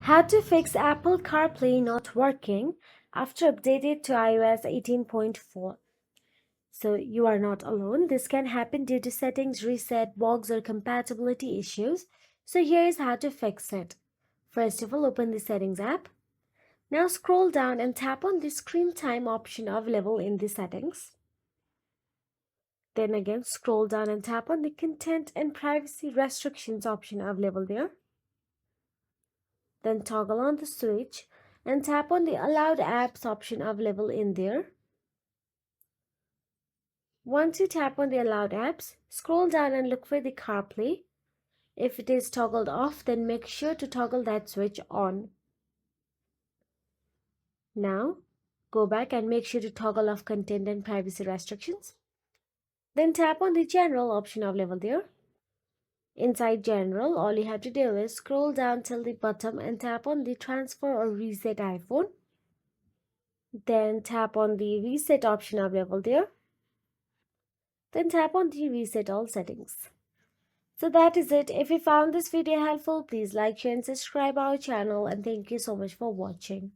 How to fix Apple CarPlay not working after updated to iOS 18.4. So you are not alone. This can happen due to settings reset, bugs, or compatibility issues. So here is how to fix it. First of all, open the settings app. Now scroll down and tap on the screen time option available in the settings. Then again scroll down and tap on the content and privacy restrictions option available there. Then toggle on the switch and tap on the allowed apps option available in there. Once you tap on the allowed apps, scroll down and look for the CarPlay. If it is toggled off, then make sure to toggle that switch on. Now, go back and make sure to toggle off content and privacy restrictions. Then tap on the general option available there. Inside general, all you have to do is scroll down till the bottom and tap on the transfer or reset iPhone. Then tap on the reset option available there. Then tap on the reset all settings. So that is it. If you found this video helpful, please like, share and subscribe our channel, and thank you so much for watching.